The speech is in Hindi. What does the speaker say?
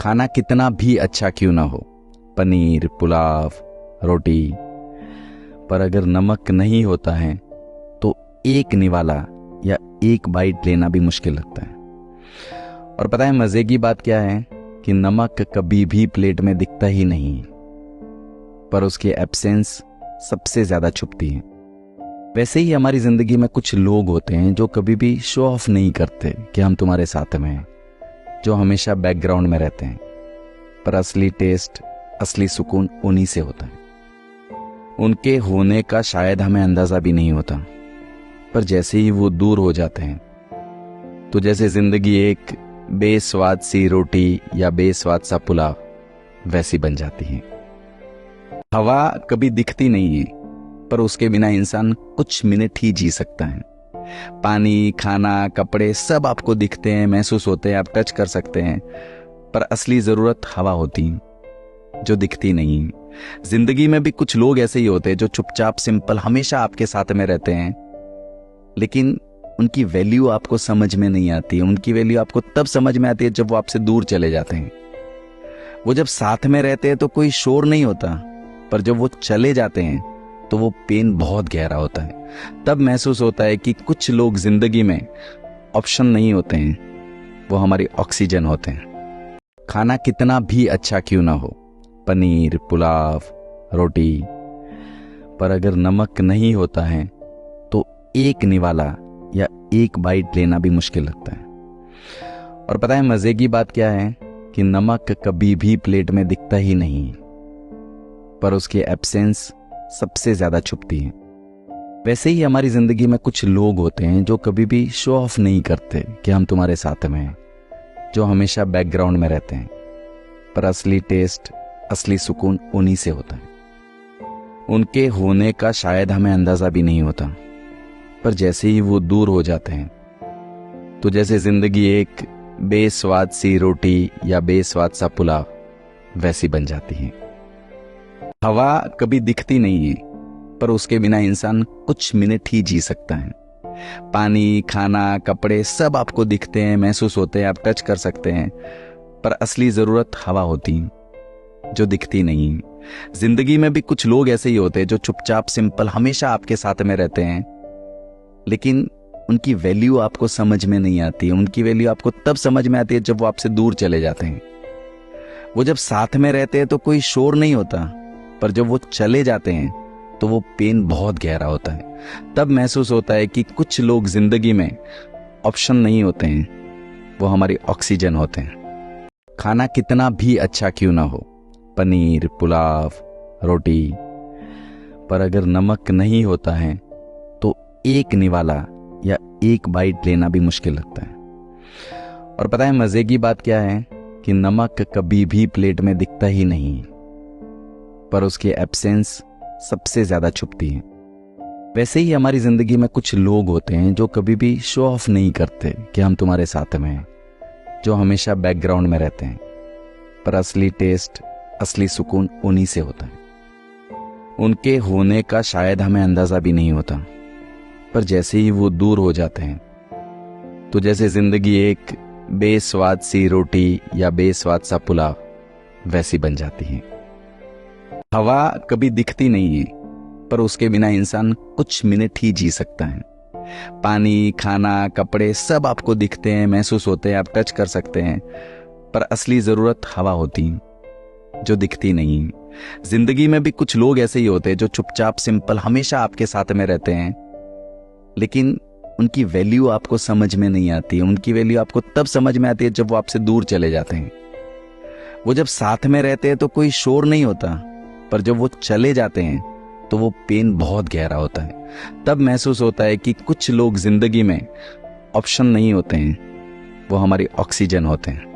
खाना कितना भी अच्छा क्यों ना हो, पनीर, पुलाव, रोटी, पर अगर नमक नहीं होता है तो एक निवाला या एक बाइट लेना भी मुश्किल लगता है। और पता है मजे की बात क्या है कि नमक कभी भी प्लेट में दिखता ही नहीं, पर उसकी एब्सेंस सबसे ज्यादा छुपती है। वैसे ही हमारी जिंदगी में कुछ लोग होते हैं जो कभी भी शो ऑफ नहीं करते कि हम तुम्हारे साथ में हैं, जो हमेशा बैकग्राउंड में रहते हैं, पर असली टेस्ट, असली सुकून उन्हीं से होता है। उनके होने का शायद हमें अंदाजा भी नहीं होता, पर जैसे ही वो दूर हो जाते हैं तो जैसे जिंदगी एक बेस्वाद सी रोटी या बेस्वाद सा पुलाव वैसी बन जाती है। हवा कभी दिखती नहीं है, पर उसके बिना इंसान कुछ मिनट ही जी सकता है। पानी, खाना, कपड़े सब आपको दिखते हैं, महसूस होते हैं, आप टच कर सकते हैं, पर असली जरूरत हवा होती है जो दिखती नहीं। जिंदगी में भी कुछ लोग ऐसे ही होते हैं जो चुपचाप, सिंपल, हमेशा आपके साथ में रहते हैं, लेकिन उनकी वैल्यू आपको समझ में नहीं आती। उनकी वैल्यू आपको तब समझ में आती है जब वो आपसे दूर चले जाते हैं। वो जब साथ में रहते हैं तो कोई शोर नहीं होता, पर जब वो चले जाते हैं तो वो पेन बहुत गहरा होता है। तब महसूस होता है कि कुछ लोग जिंदगी में ऑप्शन नहीं होते हैं, वो हमारी ऑक्सीजन होते हैं। खाना कितना भी अच्छा क्यों ना हो, पनीर, पुलाव, रोटी, पर अगर नमक नहीं होता है तो एक निवाला या एक बाइट लेना भी मुश्किल लगता है। और पता है मजे की बात क्या है कि नमक कभी भी प्लेट में दिखता ही नहीं, पर उसकी एब्सेंस सबसे ज्यादा छुपती है। वैसे ही हमारी जिंदगी में कुछ लोग होते हैं जो कभी भी शो ऑफ नहीं करते कि हम तुम्हारे साथ में हैं, जो हमेशा बैकग्राउंड में रहते हैं, पर असली टेस्ट, असली सुकून उन्हीं से होता है। उनके होने का शायद हमें अंदाजा भी नहीं होता, पर जैसे ही वो दूर हो जाते हैं तो जैसे जिंदगी एक बेस्वाद सी रोटी या बेस्वाद सा पुलाव वैसी बन जाती है। हवा कभी दिखती नहीं है, पर उसके बिना इंसान कुछ मिनट ही जी सकता है। पानी, खाना, कपड़े सब आपको दिखते हैं, महसूस होते हैं, आप टच कर सकते हैं, पर असली जरूरत हवा होती है जो दिखती नहीं। जिंदगी में भी कुछ लोग ऐसे ही होते हैं जो चुपचाप, सिंपल, हमेशा आपके साथ में रहते हैं, लेकिन उनकी वैल्यू आपको समझ में नहीं आती। उनकी वैल्यू आपको तब समझ में आती है जब वो आपसे दूर चले जाते हैं। वो जब साथ में रहते हैं तो कोई शोर नहीं होता, पर जब वो चले जाते हैं तो वो पेन बहुत गहरा होता है। तब महसूस होता है कि कुछ लोग जिंदगी में ऑप्शन नहीं होते हैं, वो हमारी ऑक्सीजन होते हैं। खाना कितना भी अच्छा क्यों ना हो, पनीर, पुलाव, रोटी, पर अगर नमक नहीं होता है तो एक निवाला या एक बाइट लेना भी मुश्किल लगता है। और पता है मजे की बात क्या है कि नमक कभी भी प्लेट में दिखता ही नहीं, पर उसकी एब्सेंस सबसे ज्यादा छुपती है। वैसे ही हमारी जिंदगी में कुछ लोग होते हैं जो कभी भी शो ऑफ नहीं करते कि हम तुम्हारे साथ में हैं, जो हमेशा बैकग्राउंड में रहते हैं, पर असली टेस्ट, असली सुकून उन्हीं से होता है। उनके होने का शायद हमें अंदाजा भी नहीं होता, पर जैसे ही वो दूर हो जाते हैं तो जैसे जिंदगी एक बेस्वाद सी रोटी या बेस्वाद सा पुलाव वैसी बन जाती है। हवा कभी दिखती नहीं है, पर उसके बिना इंसान कुछ मिनट ही जी सकता है। पानी, खाना, कपड़े सब आपको दिखते हैं, महसूस होते हैं, आप टच कर सकते हैं, पर असली जरूरत हवा होती है जो दिखती नहीं। जिंदगी में भी कुछ लोग ऐसे ही होते हैं जो चुपचाप, सिंपल, हमेशा आपके साथ में रहते हैं, लेकिन उनकी वैल्यू आपको समझ में नहीं आती। उनकी वैल्यू आपको तब समझ में आती है जब वो आपसे दूर चले जाते हैं। वो जब साथ में रहते हैं तो कोई शोर नहीं होता, पर जब वो चले जाते हैं तो वो पेन बहुत गहरा होता है। तब महसूस होता है कि कुछ लोग जिंदगी में ऑप्शन नहीं होते हैं, वो हमारी ऑक्सीजन होते हैं।